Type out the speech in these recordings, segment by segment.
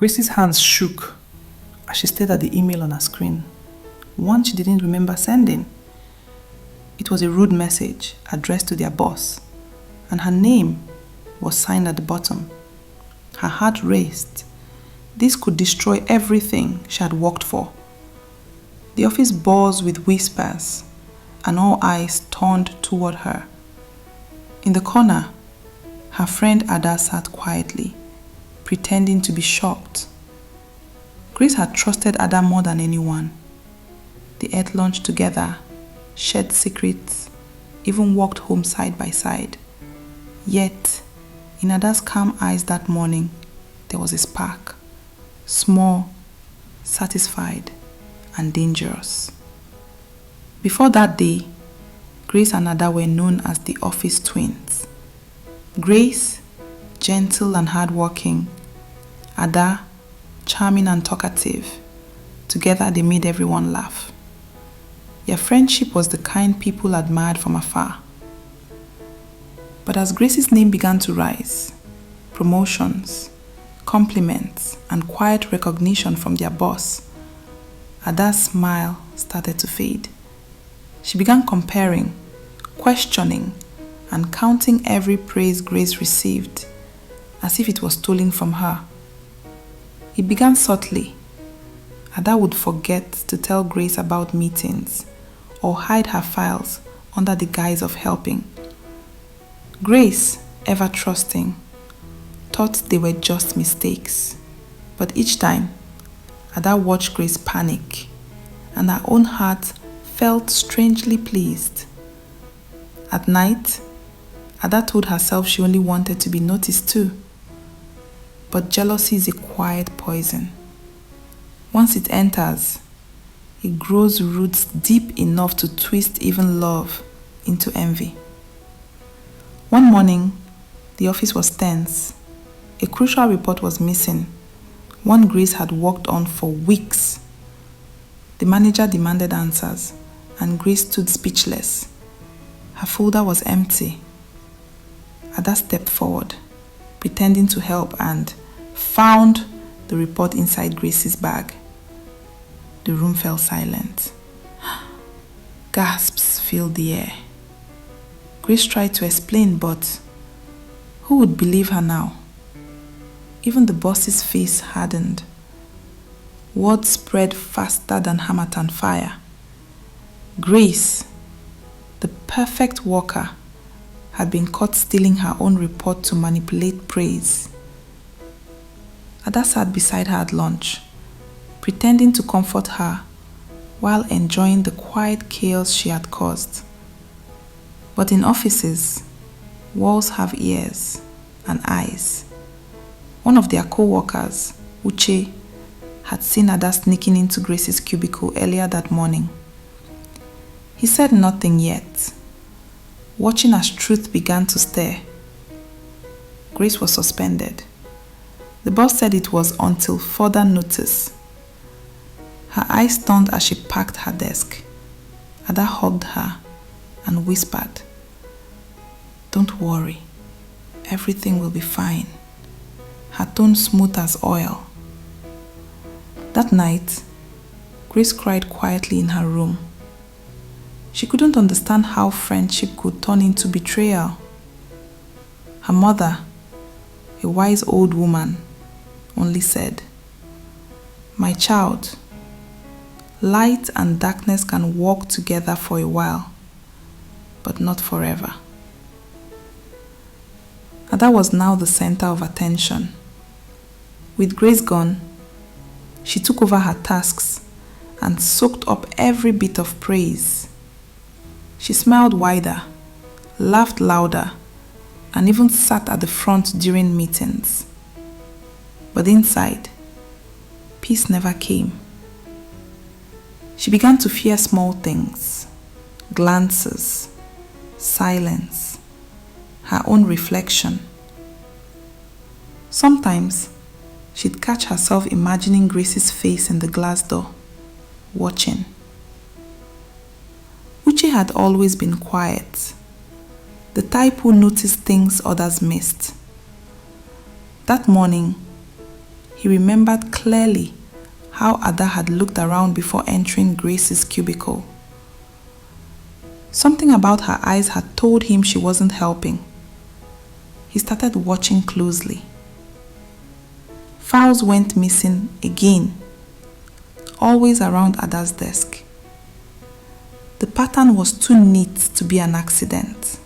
Grace's hands shook as she stared at the email on her screen, one she didn't remember sending. It was a rude message addressed to their boss, and her name was signed at the bottom. Her heart raced. This could destroy everything she had worked for. The office buzzed with whispers, and all eyes turned toward her. In the corner, her friend Ada sat quietly, pretending to be shocked. Grace had trusted Ada more than anyone. They ate lunch together, shared secrets, even walked home side by side. Yet, in Ada's calm eyes that morning, there was a spark. Small, satisfied, and dangerous. Before that day, Grace and Ada were known as the office twins. Grace, gentle and hardworking. Ada, charming and talkative. Together they made everyone laugh. Their friendship was the kind people admired from afar. But as Grace's name began to rise, promotions, compliments, and quiet recognition from their boss, Ada's smile started to fade. She began comparing, questioning, and counting every praise Grace received as if it was stolen from her. It began subtly. Ada would forget to tell Grace about meetings or hide her files under the guise of helping. Grace, ever trusting, thought they were just mistakes. But each time, Ada watched Grace panic, and her own heart felt strangely pleased. At night, Ada told herself she only wanted to be noticed too. But jealousy is a quiet poison. Once it enters, it grows roots deep enough to twist even love into envy. One morning, the office was tense. A crucial report was missing, one Grace had worked on for weeks. The manager demanded answers, and Grace stood speechless. Her folder was empty. Ada stepped forward, pretending to help, and found the report inside Grace's bag. The room fell silent. Gasps filled the air. Grace tried to explain, but who would believe her now? Even the boss's face hardened. Words spread faster than Hamatan fire. Grace, the perfect worker, had been caught stealing her own report to manipulate praise. Ada sat beside her at lunch, pretending to comfort her while enjoying the quiet chaos she had caused. But in offices, walls have ears and eyes. One of their co-workers, Uche, had seen Ada sneaking into Grace's cubicle earlier that morning. He said nothing yet, watching as truth began to stir. Grace was suspended. The boss said it was until further notice. Her eyes turned as she packed her desk. Ada hugged her and whispered, "Don't worry, everything will be fine." Her tone smooth as oil. That night, Grace cried quietly in her room. She couldn't understand how friendship could turn into betrayal. Her mother, a wise old woman, only said, "My child, light and darkness can walk together for a while, but not forever." Ada was now the center of attention. With Grace gone, she took over her tasks and soaked up every bit of praise. She smiled wider, laughed louder, and even sat at the front during meetings. But inside, peace never came. She began to fear small things, glances, silence, her own reflection. Sometimes, she'd catch herself imagining Grace's face in the glass door, watching. Uche had always been quiet, the type who noticed things others missed. That morning, he remembered clearly how Ada had looked around before entering Grace's cubicle. Something about her eyes had told him she wasn't helping. He started watching closely. Files went missing again, always around Ada's desk. The pattern was too neat to be an accident.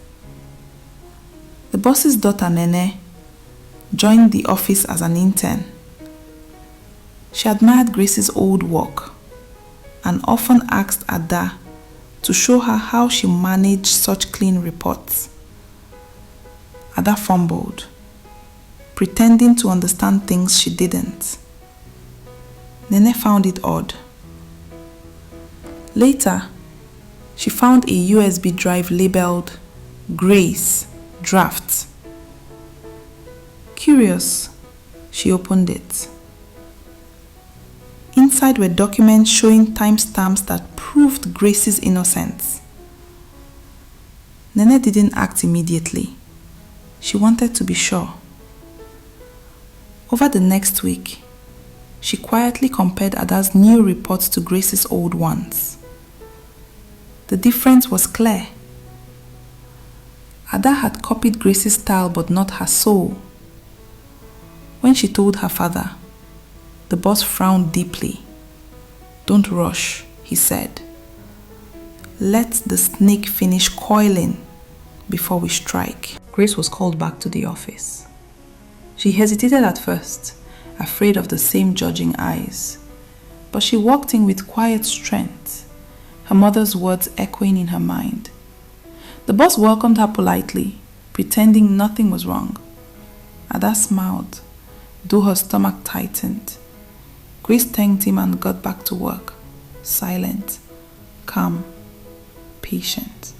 The boss's daughter Nene joined the office as an intern. She admired Grace's old work and often asked Ada to show her how she managed such clean reports. Ada fumbled, pretending to understand things she didn't. Nene found it odd. Later, she found a USB drive labeled Grace Drafts. Curious, she opened it. Inside were documents showing timestamps that proved Grace's innocence. Nene didn't act immediately. She wanted to be sure. Over the next week, she quietly compared Ada's new reports to Grace's old ones. The difference was clear. Ada had copied Grace's style but not her soul. When she told her father, the boss frowned deeply. "Don't rush," he said. "Let the snake finish coiling before we strike." Grace was called back to the office. She hesitated at first, afraid of the same judging eyes. But she walked in with quiet strength, her mother's words echoing in her mind. The boss welcomed her politely, pretending nothing was wrong. Ada smiled, though her stomach tightened. Grace thanked him and got back to work, silent, calm, patient.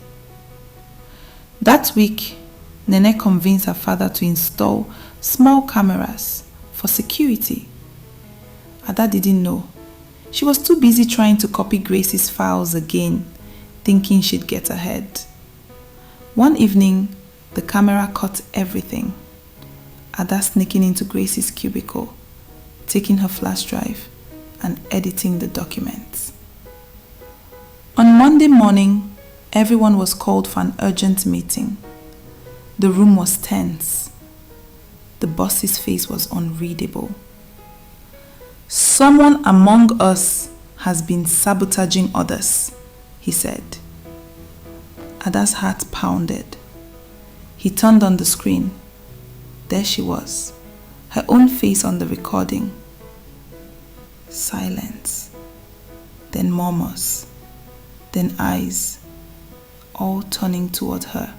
That week, Nene convinced her father to install small cameras for security. Ada didn't know. She was too busy trying to copy Grace's files again, thinking she'd get ahead. One evening, the camera caught everything. Ada sneaking into Grace's cubicle, taking her flash drive and editing the documents. On Monday morning, everyone was called for an urgent meeting. The room was tense. The boss's face was unreadable. "Someone among us has been sabotaging others," he said. Ada's heart pounded. He turned on the screen. There she was, her own face on the recording. Silence, then murmurs, then eyes, all turning toward her.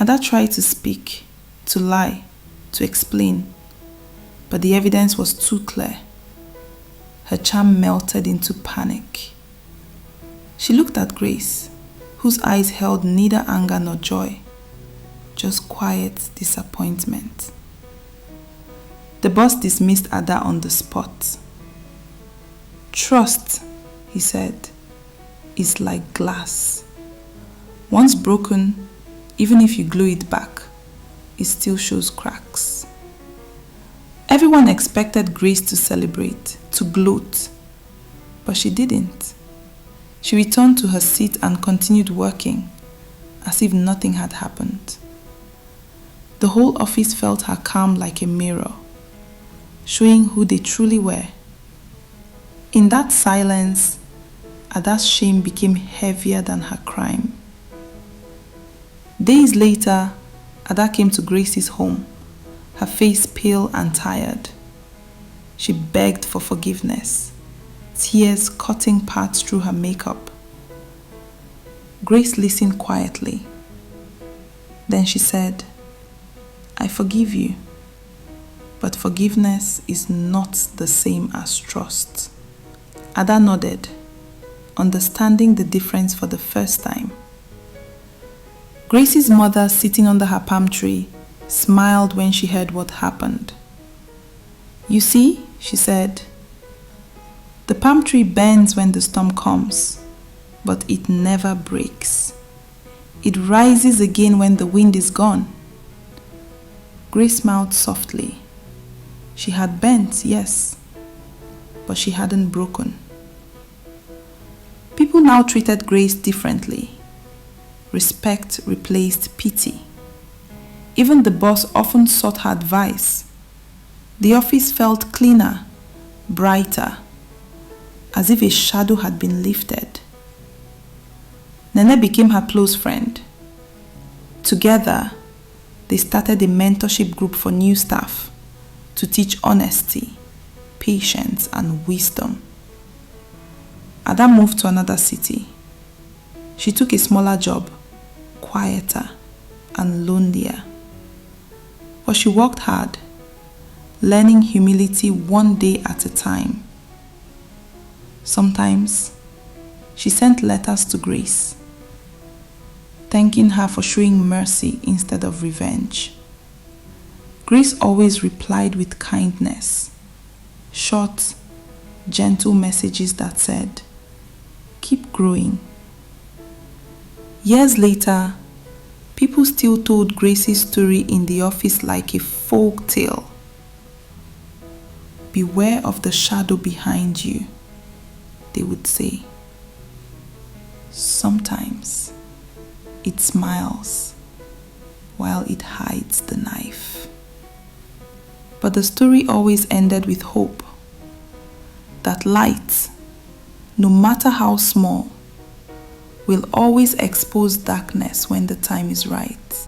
Ada tried to speak, to lie, to explain, but the evidence was too clear. Her charm melted into panic. She looked at Grace, whose eyes held neither anger nor joy, just quiet disappointment. The boss dismissed Ada on the spot. "Trust," he said, "is like glass. Once broken, even if you glue it back, it still shows cracks." Everyone expected Grace to celebrate, to gloat, but she didn't. She returned to her seat and continued working, as if nothing had happened. The whole office felt her calm like a mirror, showing who they truly were. In that silence, Ada's shame became heavier than her crime. Days later, Ada came to Grace's home, her face pale and tired. She begged for forgiveness, tears cutting paths through her makeup. Grace listened quietly. Then she said, "I forgive you, but forgiveness is not the same as trust." Ada nodded, understanding the difference for the first time. Grace's mother, sitting under her palm tree, smiled when she heard what happened. "You see," she said, "the palm tree bends when the storm comes, but it never breaks. It rises again when the wind is gone." Grace smiled softly. She had bent, yes, but she hadn't broken. People now treated Grace differently. Respect replaced pity. Even the boss often sought her advice. The office felt cleaner, brighter, as if a shadow had been lifted. Nene became her close friend. Together, they started a mentorship group for new staff to teach honesty, patience, and wisdom. Ada moved to another city. She took a smaller job, quieter and lonelier. But she worked hard, learning humility one day at a time. Sometimes, she sent letters to Grace, thanking her for showing mercy instead of revenge. Grace always replied with kindness, short, gentle messages that said, "Keep growing." Years later, people still told Grace's story in the office like a folk tale. "Beware of the shadow behind you," they would say. "Sometimes it smiles while it hides the knife." But the story always ended with hope that light, no matter how small, will always expose darkness when the time is right.